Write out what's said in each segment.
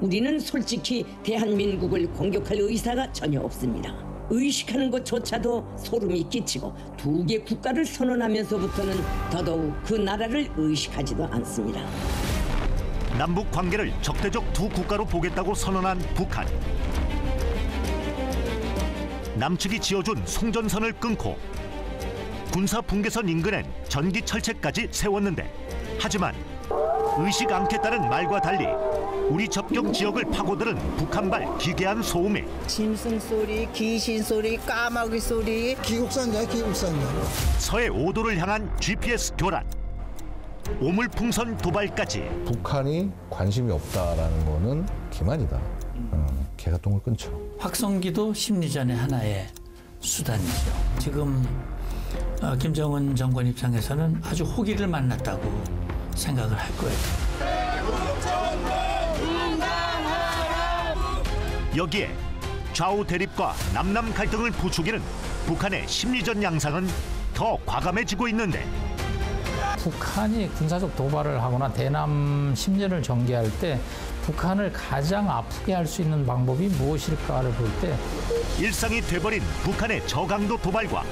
우리는 솔직히 대한민국을 공격할 의사가 전혀 없습니다. 의식하는 것조차도 소름이 끼치고 두 개 국가를 선언하면서부터는 더더욱 그 나라를 의식하지도 않습니다. 남북 관계를 적대적 두 국가로 보겠다고 선언한 북한. 남측이 지어준 송전선을 끊고 군사 분계선 인근엔 전기 철책까지 세웠는데, 하지만 의식 않겠다는 말과 달리 우리 접경 지역을 파고드는 북한발 기괴한 소음에 짐승 소리, 귀신 소리, 까마귀 소리. 기국산자, 기국산자. 서해 5도를 향한 GPS 교란, 오물풍선 도발까지. 북한이 관심이 없다라는 거는 기만이다. 개가 똥을 끊죠. 확성기도 심리전의 하나의 수단이죠. 지금 김정은 정권 입장에서는 아주 호기를 만났다고 생각을 할 거예요. 여기에 좌우 대립과 남남 갈등을 부추기는 북한의 심리전 양상은 더 과감해지고 있는데, 북한이 군사적 도발을 하거나 대남 심리를 전개할 때 북한을 가장 아프게 할 수 있는 방법이 무엇일까를 볼 때 일상이 돼버린 북한의 저강도 도발과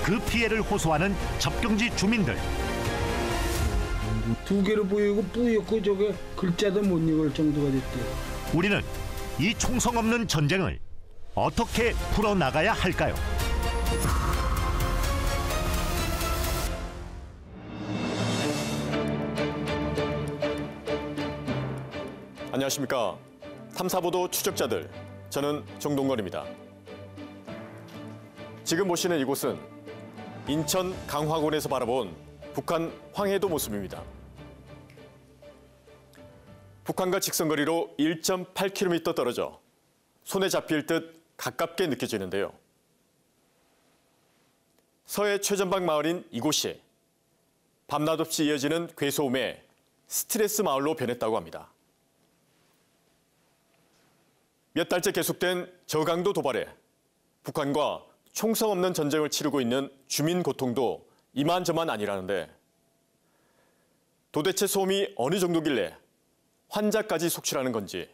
그 피해를 호소하는 접경지 주민들. 두 개로 보이고 뿌옇고 저게 글자도 못 읽을 정도가 됐대요. 우리는 이 총성 없는 전쟁을 어떻게 풀어나가야 할까요? 안녕하십니까. 탐사보도 추적자들, 저는 정동건입니다. 지금 보시는 이곳은 인천 강화군에서 바라본 북한 황해도 모습입니다. 북한과 직선거리로 1.8km 떨어져 손에 잡힐 듯 가깝게 느껴지는데요. 서해 최전방 마을인 이곳이 밤낮 없이 이어지는 괴소음에 스트레스 마을로 변했다고 합니다. 몇 달째 계속된 저강도 도발에 북한과 총성 없는 전쟁을 치르고 있는 주민 고통도 이만저만 아니라는데, 도대체 소음이 어느 정도길래 환자까지 속출하는 건지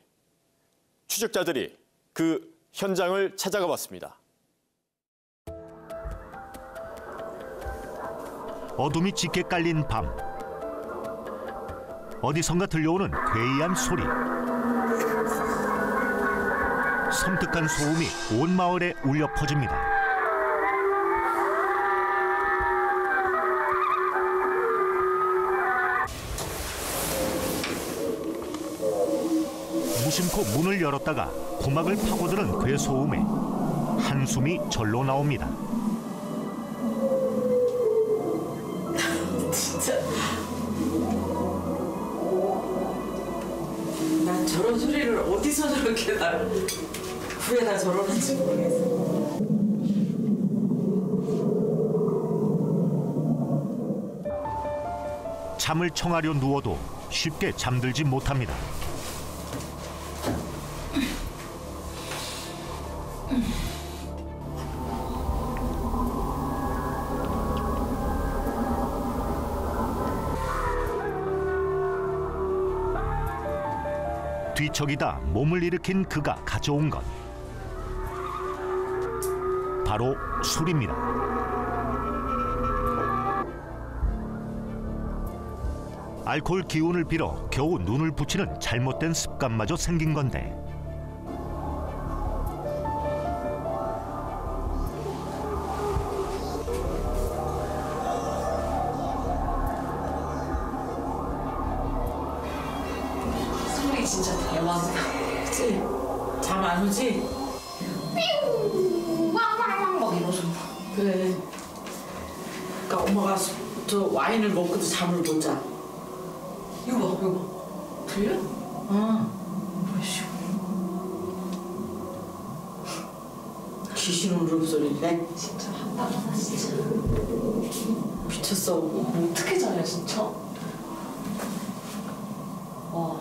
추적자들이 그 현장을 찾아가 봤습니다. 어둠이 짙게 깔린 밤, 어디선가 들려오는 괴이한 소리. 섬뜩한 소음이 온 마을에 울려 퍼집니다. 무심코 문을 열었다가 고막을 파고드는 괴소음에 한숨이 절로 나옵니다. 진짜 난 저런 소리를 어디서 저렇게 날 구해다 저러는지 모르겠어. 잠을 청하려 누워도 쉽게 잠들지 못합니다. 뒤척이다 몸을 일으킨 그가 가져온 것, 바로 술입니다. 알코올 기운을 빌어 겨우 눈을 붙이는 잘못된 습관마저 생긴 건데, 소리 진짜 대박이다. 그치? 잠 안 오지? 왕왕왕 막 이러서. 그래. 그러니까 엄마가 저 와인을 먹고도 잠을 못 자. 이거 봐, 이거 봐. 들려? 보시오. 귀신 울음소리네. 진짜 한바다다 진짜. 미쳤어. 어떻게 자냐 진짜? 와,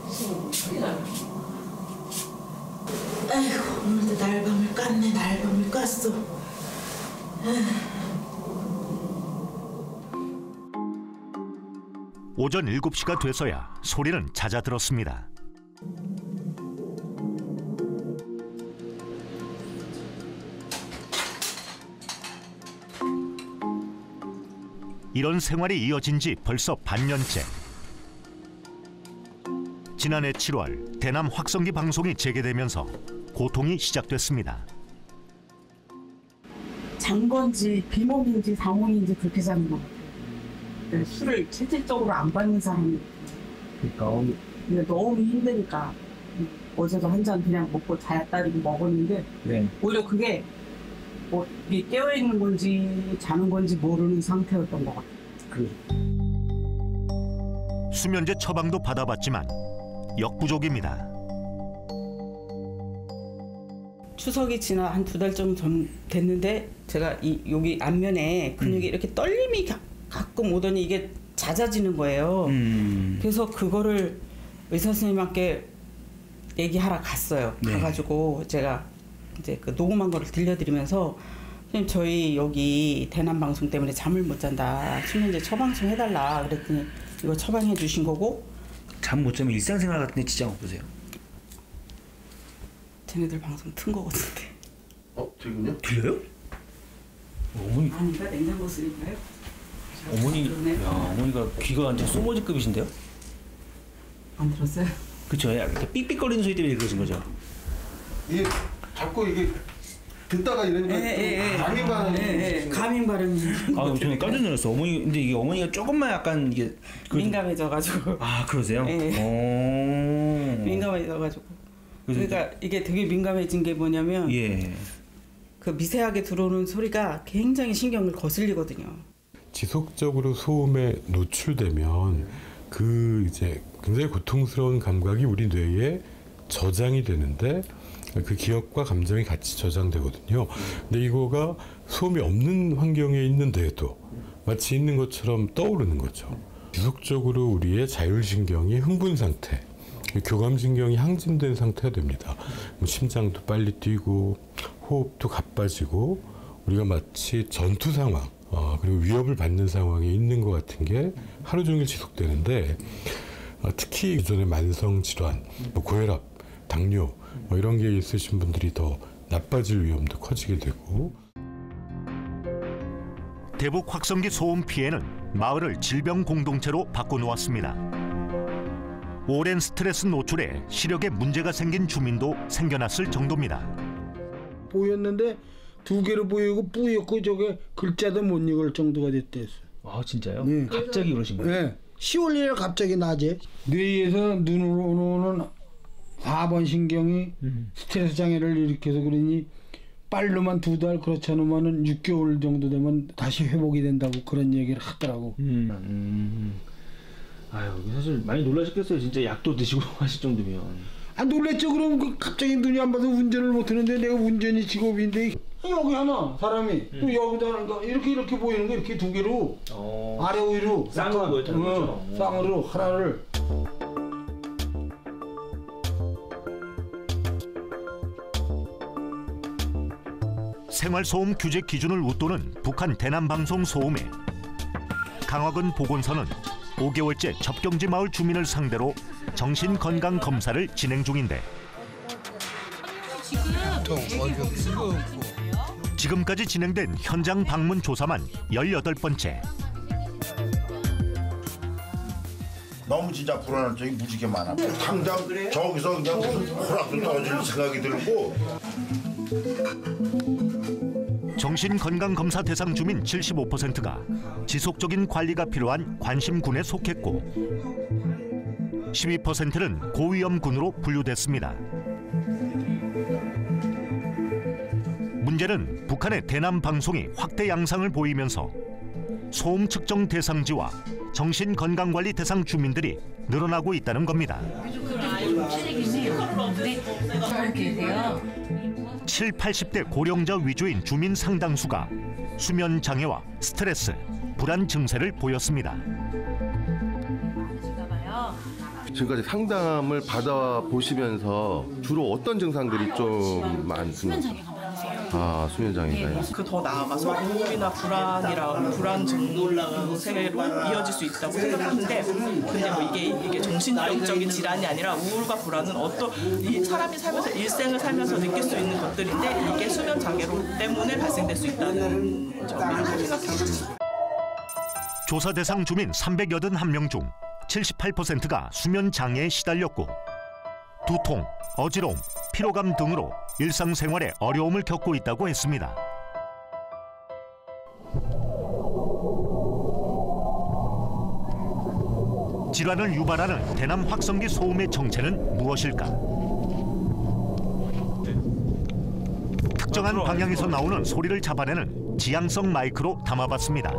진짜 어떻게 자냐? 아이고, 오늘도 날밤을 깠네. 날밤을 깠어. 오전 7시가 돼서야 소리는 잦아들었습니다. 이런 생활이 이어진 지 벌써 반년째. 지난해 7월 대남 확성기 방송이 재개되면서 고통이 시작됐습니다. 잔 건지 비몽인지 상몽인지 그렇게 자는 것 같아요. 술을 실질적으로 안 받는 사람이. 그러니까 근데 너무 힘드니까 어제도 한 잔 그냥 먹고 자야따리고 먹었는데 네. 오히려 그게 뭐 이게 깨어있는 건지 자는 건지 모르는 상태였던 것 같아요. 수면제 처방도 받아봤지만 역부족입니다. 추석이 지나 한 2달 좀 됐는데 제가 여기 안면에 근육이 이렇게 떨림이 가끔 오더니 이게 잦아지는 거예요. 그래서 그거를 의사 선생님께 얘기하러 갔어요. 네. 가가지고 제가 이제 그 녹음한 거를 들려드리면서 선생님 저희 여기 대남 방송 때문에 잠을 못 잔다. 수면제 처방 좀 해달라. 그랬더니 이거 처방해 주신 거고. 잠 못 자면 일상생활 같은 데 지장 없으세요? 쟤네들 방송 튼 거 같은데. 지금요? 들려요? 어머니. 아닌가? 냉장고 쓰니까요? 어머니, 야, 어머니가 귀가 완전 소머지급이신데요? 안 들었어요? 그쵸? 이렇게 삑삑거리는 소리 때문에 그러신 거죠? 이게 자꾸 이게 듣다가 이러니까 감인 발음이 감인 발음이. 아, 저는 깜짝 놀랐어. 어머니, 근데 이게 어머니가 조금만 약간 이게 민감해져가지고. 아, 그러세요? 민감해져가지고. 그러니까 이게 되게 민감해진 게 뭐냐면 그 미세하게 들어오는 소리가 굉장히 신경을 거슬리거든요. 지속적으로 소음에 노출되면 그 이제 굉장히 고통스러운 감각이 우리 뇌에 저장이 되는데 그 기억과 감정이 같이 저장되거든요. 근데 이거가 소음이 없는 환경에 있는데도 마치 있는 것처럼 떠오르는 거죠. 지속적으로 우리의 자율신경이 흥분 상태, 교감신경이 항진된 상태가 됩니다. 심장도 빨리 뛰고 호흡도 가빠지고 우리가 마치 전투 상황 그리고 위협을 받는 상황에 있는 것 같은 게 하루 종일 지속되는데 특히 기존의 만성 질환, 고혈압, 당뇨 이런 게 있으신 분들이 더 나빠질 위험도 커지게 되고. 대북 확성기 소음 피해는 마을을 질병 공동체로 바꿔놓았습니다. 오랜 스트레스 노출에 시력에 문제가 생긴 주민도 생겨났을 정도입니다. 보였는데 2개로 보이고 뿌옇고 저게 글자도 못 읽을 정도가 됐댔어. 아 진짜요? 네. 갑자기 그러신 거예요? 네. 10월 1일 갑자기 낮에 뇌에서 눈으로 오는 4번 신경이 스트레스 장애를 일으켜서 그러니 빨로만 2달 그렇지 않으면 6개월 정도 되면 다시 회복이 된다고 그런 얘기를 하더라고. 아유 사실 많이 놀라셨겠어요. 진짜 약도 드시고 하실 정도면. 아 놀랬죠. 그럼 갑자기 눈이 안 봐서 운전을 못 하는데 내가 운전이 직업인데 여기 하나 사람이 또 여기다 이렇게 보이는 거 이렇게 2개로 아래 위로 쌍으로 보였다는 거죠? 쌍으로 하나를. 생활소음 규제 기준을 웃도는 북한 대남방송 소음에 강화군 보건소는 5개월째 접경지 마을 주민을 상대로 정신건강검사를 진행 중인데 지금까지 진행된 현장 방문 조사만 18번째. 너무 진짜 불안한 적이 무지개 많아. 당장 저기서 그냥 무슨 호락도 떨어질 생각이 들고. 정신건강검사 대상 주민 75%가 지속적인 관리가 필요한 관심군에 속했고 12%는 고위험군으로 분류됐습니다. 문제는 북한의 대남 방송이 확대 양상을 보이면서 소음 측정 대상지와 정신건강관리 대상 주민들이 늘어나고 있다는 겁니다. 7, 80대 고령자 위주인 주민 상당수가 수면 장애와 스트레스, 불안 증세를 보였습니다. 지금까지 상담을 받아보시면서 주로 어떤 증상들이 좀 많습니까? 아, 수면장애가요? 그 더 나아가서 우울이나 불안 증세로 이어질 수 있다고 생각하는데, 근데 뭐 이게 정신병적인 질환이 아니라 우울과 불안은 이 사람이 살면서 일생을 살면서 느낄 수 있는 것들인데 이게 수면 장애로 때문에 발생될 수 있다는 점을 생각합니다. 조사 대상 주민 381명 중 78%가 수면 장애에 시달렸고 두통, 어지러움, 피로감 등으로 일상생활에 어려움을 겪고 있다고 했습니다. 질환을 유발하는 대남 확성기 소음의 정체는 무엇일까? 특정한 방향에서 나오는 소리를 잡아내는 지향성 마이크로 담아봤습니다.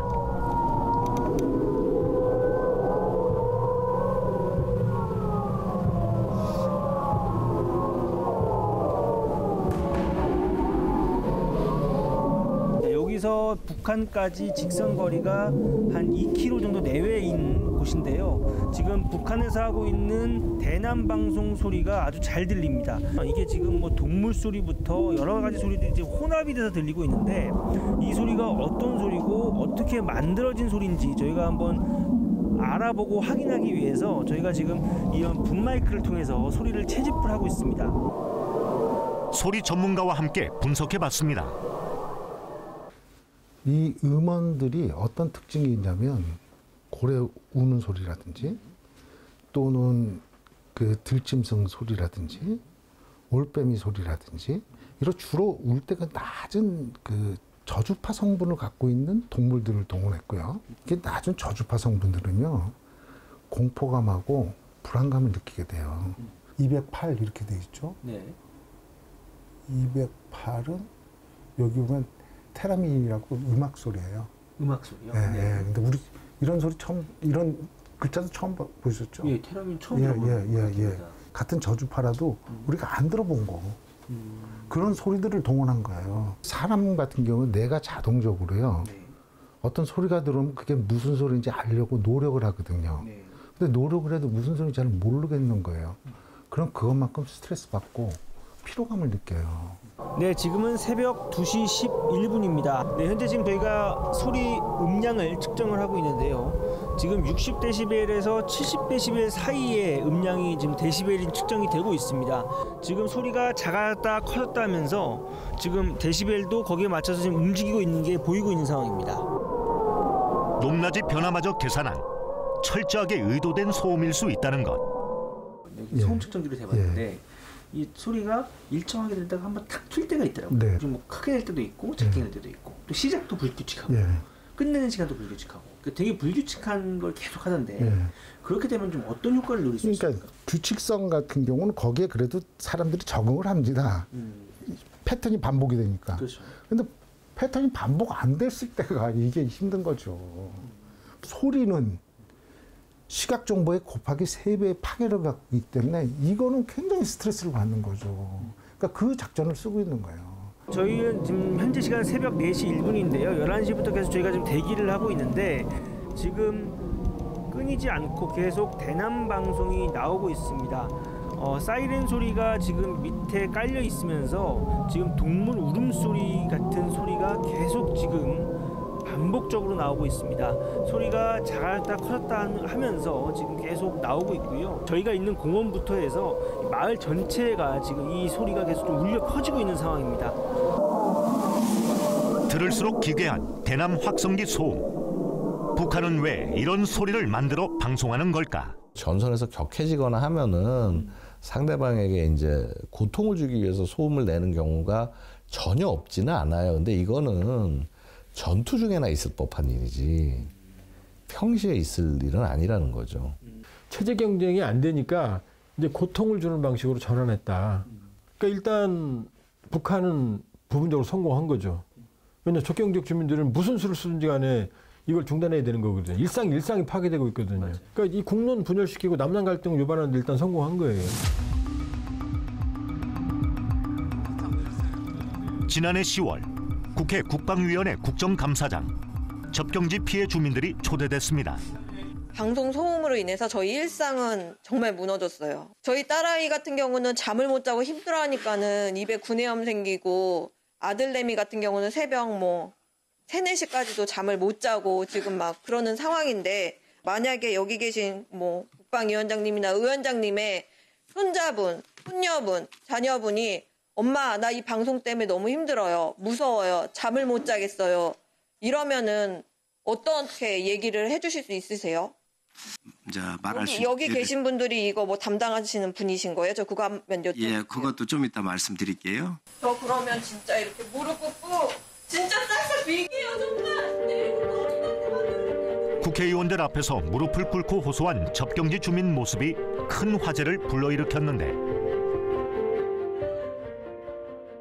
여기서 북한까지 직선 거리가 한 2km 정도 내외인 곳인데요. 지금 북한에서 하고 있는 대남 방송 소리가 아주 잘 들립니다. 이게 지금 뭐 동물 소리부터 여러 가지 소리들이 이제 혼합이 돼서 들리고 있는데 이 소리가 어떤 소리고 어떻게 만들어진 소리인지 저희가 한번 알아보고 확인하기 위해서 저희가 지금 이런 붐마이크를 통해서 소리를 채집을 하고 있습니다. 소리 전문가와 함께 분석해봤습니다. 이 음원들이 어떤 특징이 있냐면 고래 우는 소리라든지 또는 그 들짐승 소리라든지 올빼미 소리라든지 이런 주로 울 때가 낮은 그 저주파 성분을 갖고 있는 동물들을 동원했고요. 이게 낮은 저주파 성분들은요 공포감하고 불안감을 느끼게 돼요. 208 이렇게 돼 있죠. 네. 208은 여기 보면 테라민이라고 음악 소리예요. 음악 소리요? 예, 네. 예. 근데 우리 이런 소리 처음 이런 글자도 처음 보셨죠? 예, 테라민 처음 들어보는 예. 같은 저주파라도 우리가 안 들어본 거. 그런 소리들을 동원한 거예요. 사람 같은 경우는 내가 자동적으로요. 네. 어떤 소리가 들어오면 그게 무슨 소리인지 알려고 노력을 하거든요. 네. 근데 노력을 해도 무슨 소리인지 잘 모르겠는 거예요. 그럼 그것만큼 스트레스 받고 피로감을 느껴요. 네, 지금은 새벽 2시 11분입니다. 네, 현재 지금 저희가 소리 음량을 측정을 하고 있는데요. 지금 60데시벨에서 70데시벨 사이의 음량이 지금 데시벨이 측정이 되고 있습니다. 지금 소리가 작았다 커졌다 하면서 지금 데시벨도 거기에 맞춰서 지금 움직이고 있는 게 보이고 있는 상황입니다. 높낮이 변화마저 계산한 철저하게 의도된 소음일 수 있다는 것. 소음 측정기를 해봤는데 이 소리가 일정하게 될 때가 한번 탁 튈 때가 있더라고요. 네. 좀 뭐 크게 될 때도 있고 작게 될 때도 있고 또 시작도 불규칙하고 끝내는 시간도 불규칙하고 되게 불규칙한 걸 계속 하던데 그렇게 되면 좀 어떤 효과를 누릴 수 있을까요? 그러니까 규칙성 같은 경우는 거기에 그래도 사람들이 적응을 합니다. 패턴이 반복이 되니까. 그렇죠. 근데 패턴이 반복 안 됐을 때가 이게 힘든 거죠. 소리는 시각 정보의 곱하기 3배의 파괴를 갖고 있기 때문에 이거는 굉장히 스트레스를 받는 거죠. 그러니까 그 작전을 쓰고 있는 거예요. 저희는 지금 현재 시간 새벽 4시 1분인데요. 11시부터 계속 저희가 지금 대기를 하고 있는데 지금 끊이지 않고 계속 대남 방송이 나오고 있습니다. 사이렌 소리가 지금 밑에 깔려 있으면서 지금 동물 울음소리 같은 소리가 계속 지금 반복적으로 나오고 있습니다. 소리가 작았다 커졌다 하면서 지금 계속 나오고 있고요. 저희가 있는 공원부터 해서 마을 전체가 지금 이 소리가 계속 좀 울려 퍼지고 있는 상황입니다. 들을수록 기괴한 대남 확성기 소음. 북한은 왜 이런 소리를 만들어 방송하는 걸까? 전선에서 격해지거나 하면은 상대방에게 이제 고통을 주기 위해서 소음을 내는 경우가 전혀 없지는 않아요. 근데 이거는 전투 중에나 있을 법한 일이지 평시에 있을 일은 아니라는 거죠. 체제 경쟁이 안 되니까 이제 고통을 주는 방식으로 전환했다. 그러니까 일단 북한은 부분적으로 성공한 거죠. 왜냐하면 적경지역 주민들은 무슨 수를 쓰든지 간에 이걸 중단해야 되는 거거든요. 일상이 파괴되고 있거든요. 맞아요. 그러니까 이 국론 분열시키고 남남 갈등을 유발하는 데 일단 성공한 거예요. 지난해 10월 국회 국방위원회 국정감사장 접경지 피해 주민들이 초대됐습니다. 방송 소음으로 인해서 저희 일상은 정말 무너졌어요. 저희 딸아이 같은 경우는 잠을 못 자고 힘들어하니까는 입에 구내염 생기고 아들내미 같은 경우는 새벽 3, 4시까지도 잠을 못 자고 지금 막 그러는 상황인데 만약에 여기 계신 국방위원장님이나 의원장님의 손자분, 손녀분, 자녀분이 엄마, 나 이 방송 때문에 너무 힘들어요. 무서워요. 잠을 못 자겠어요. 이러면은 어떻게 얘기를 해주실 수 있으세요? 자, 말할 수 여기 계신 분들이 이거 뭐 담당하시는 분이신 거예요? 저 그거 한번 여쭤볼게요. 예, 그것도 좀 이따 말씀드릴게요. 저 그러면 진짜 이렇게 무릎 꿇고 진짜 싹싹 빌게요 정말. 네. 국회의원들 앞에서 무릎을 꿇고 호소한 접경지 주민 모습이 큰 화제를 불러일으켰는데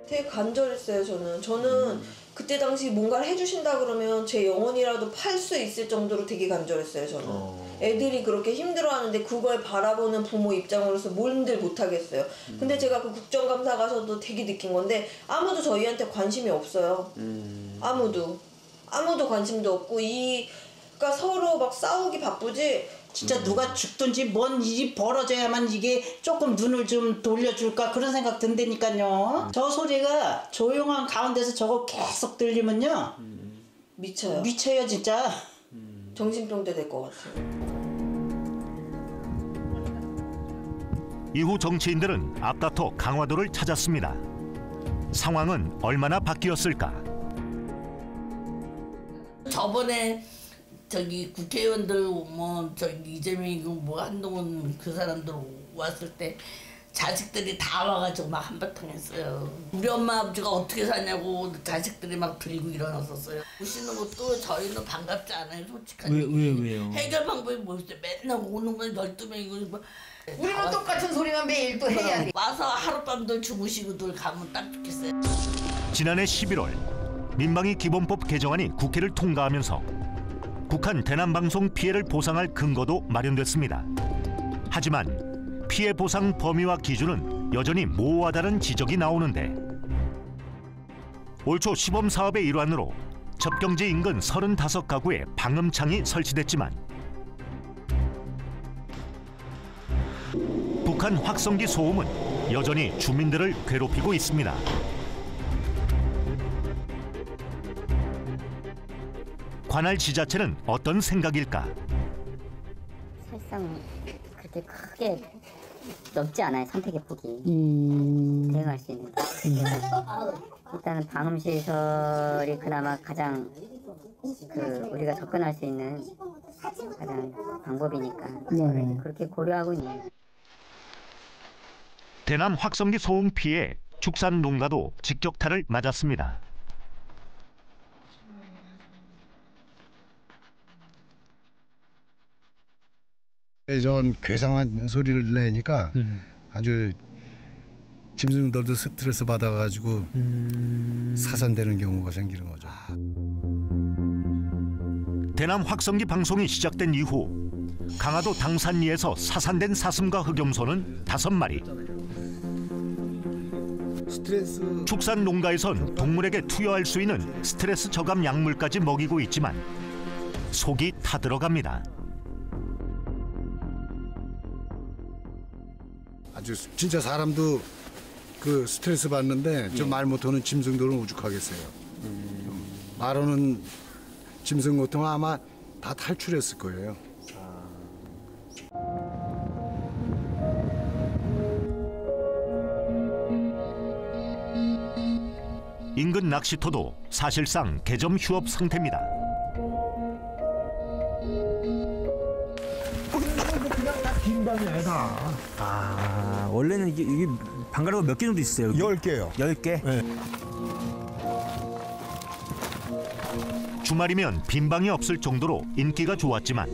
되게 간절했어요. 저는 그때 당시 뭔가를 해주신다 그러면 제 영혼이라도 팔 수 있을 정도로 되게 간절했어요. 저는 애들이 그렇게 힘들어하는데 그걸 바라보는 부모 입장으로서 뭔들 못하겠어요. 근데 제가 그 국정감사 가서도 되게 느낀 건데 아무도 저희한테 관심이 없어요. 아무도 관심도 없고 그러니까 서로 막 싸우기 바쁘지. 진짜 누가 죽든지 뭔 일이 벌어져야만 이게 조금 눈을 좀 돌려줄까 그런 생각 든다니까요. 저 소리가 조용한 가운데서 저거 계속 들리면요. 미쳐요 진짜. 정신병자 될 것 같아요. 이후 정치인들은 앞다퉈 강화도를 찾았습니다. 상황은 얼마나 바뀌었을까? 저번에 저기 국회의원들 뭐 저기 이재명 뭐 한동훈 그 사람들 왔을 때 자식들이 다 와가지고 막 한바탕 했어요. 우리 엄마 아버지가 어떻게 사냐고 자식들이 막 들고 일어났었어요. 오시는 것도 저희는 반갑지 않아요, 솔직하게. 왜요? 해결 방법이 뭐였어요? 맨날 오는 건 12명이고 뭐. 우리는 똑같은 소리만 매일 또 해야 돼. 와서 하룻밤들 주무시고들 가면 딱 좋겠어요. 지난해 11월 민방위 기본법 개정안이 국회를 통과하면서 북한 대남방송 피해를 보상할 근거도 마련됐습니다. 하지만 피해 보상 범위와 기준은 여전히 모호하다는 지적이 나오는데 올 초 시범 사업의 일환으로 접경지 인근 35가구에 방음창이 설치됐지만 북한 확성기 소음은 여전히 주민들을 괴롭히고 있습니다. 관할 지자체는 어떤 생각일까? 사실상 그렇게 크게 넓지 않아요. 선택의 폭이 대응할 수 있는. 일단은 방음시설이 그나마 가장 우리가 접근할 수 있는 가장 방법이니까 그렇게 고려하고 있는. 대남 확성기 소음 피해 축산 농가도 직격탄을 맞았습니다. 전 괴상한 소리를 내니까 아주 짐승들도 스트레스 받아가지고 사산되는 경우가 생기는 거죠. 대남 확성기 방송이 시작된 이후 강화도 당산리에서 사산된 사슴과 흑염소는 5마리. 축산 농가에선 동물에게 투여할 수 있는 스트레스 저감 약물까지 먹이고 있지만 속이 타들어갑니다. 아주 진짜 사람도 그 스트레스 받는데 저 말 못하는 짐승들은 오죽하겠어요. 말하는 짐승 같은 거 아마 다 탈출했을 거예요. 인근 낚시터도 사실상 개점 휴업 상태입니다. 빈방이야 다. 원래는 이게 방가루가 몇 개 정도 있어요? 10개요. 10개? 네. 주말이면 빈방이 없을 정도로 인기가 좋았지만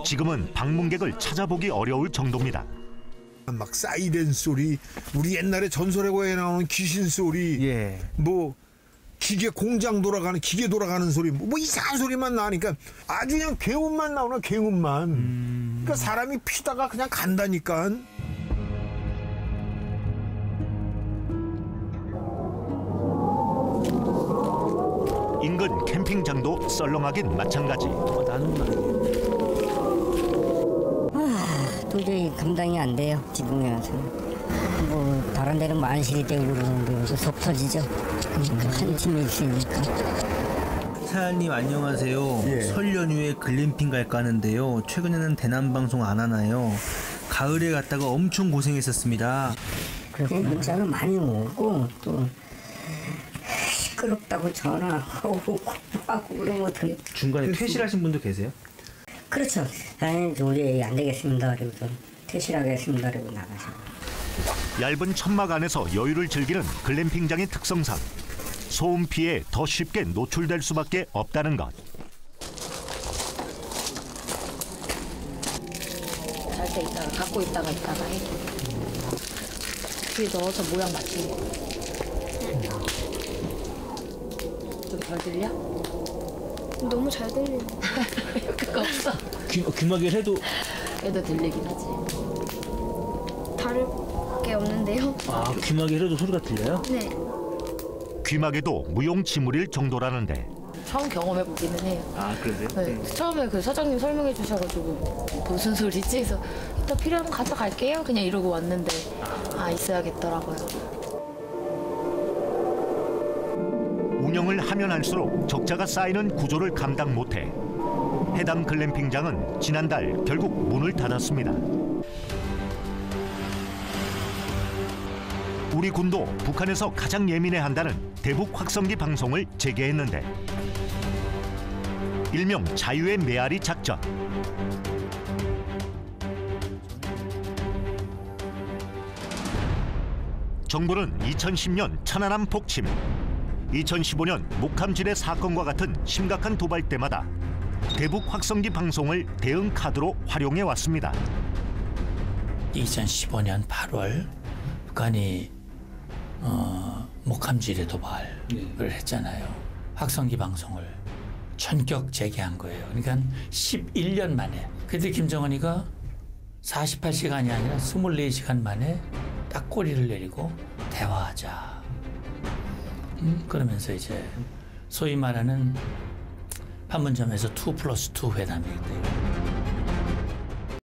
지금은 방문객을 찾아보기 어려울 정도입니다. 막 사이렌 소리, 우리 옛날에 전설의 고향에 나오는 귀신 소리, 뭐 기계 공장 돌아가는 기계 돌아가는 소리, 뭐 이상한 소리만 나니까 아주 그냥 괴음만 나오나 괴음만. 그러니까 사람이 피다가 그냥 간다니까. 인근 캠핑장도 썰렁하긴 마찬가지. 도저히 감당이 안 돼요. 지붕이라서. 뭐 다른 데는 만실이 되고 그러는데 속 터지죠. 한 팀이 있으니까. 사장님 안녕하세요. 설 연휴에 글램핑 갈까 하는데요. 최근에는 대남 방송 안 하나요? 가을에 갔다가 엄청 고생했었습니다. 그래서 문자가 많이 오고 또 시끄럽다고 전화하고 하고 그러면 어떻게 중간에 퇴실하신 분도 계세요? 그렇죠. 아니 도저히 안 되겠습니다. 그래서 퇴실하겠습니다. 그러고 나가셔. 얇은 천막 안에서 여유를 즐기는 글램핑장의 특성상 소음 피해에 더 쉽게 노출될 수밖에 없다는 것. 잘 때 있다가 갖고 있다가 해. 뒤에 넣어서 모양 맞추는 거. 좀 덜 들려? 너무 잘 들리네. 그거 없어. 귀마개를 해도 들리긴 하지. 다를 게 없는데요? 아, 귀마개를 해도 소리가 들려요? 네. 귀마개도 무용지물일 정도라는데 처음 경험해보기는 해요. 아, 그러세요? 네. 처음에 그 사장님 설명해 주셔가지고 무슨 소리지? 그래서 일단 필요하면 가져갈게요. 그냥 이러고 왔는데 있어야겠더라고요. 운영을 하면 할수록 적자가 쌓이는 구조를 감당 못해 해당 글램핑장은 지난달 결국 문을 닫았습니다. 우리 군도 북한에서 가장 예민해한다는 대북 확성기 방송을 재개했는데 일명 자유의 메아리 작전. 정부는 2010년 천안함 폭침, 2015년 목함지대 사건과 같은 심각한 도발 때마다 대북 확성기 방송을 대응 카드로 활용해 왔습니다. 2015년 8월 북한이 목함지대 도발을 했잖아요. 확성기 방송을 전격 재개한 거예요. 그러니까 11년 만에. 그때 김정은이가 48시간이 아니라 24시간 만에 딱 꼬리를 내리고 대화하자. 그러면서 이제 소위 말하는 판문점에서 2+2 회담이 있대요.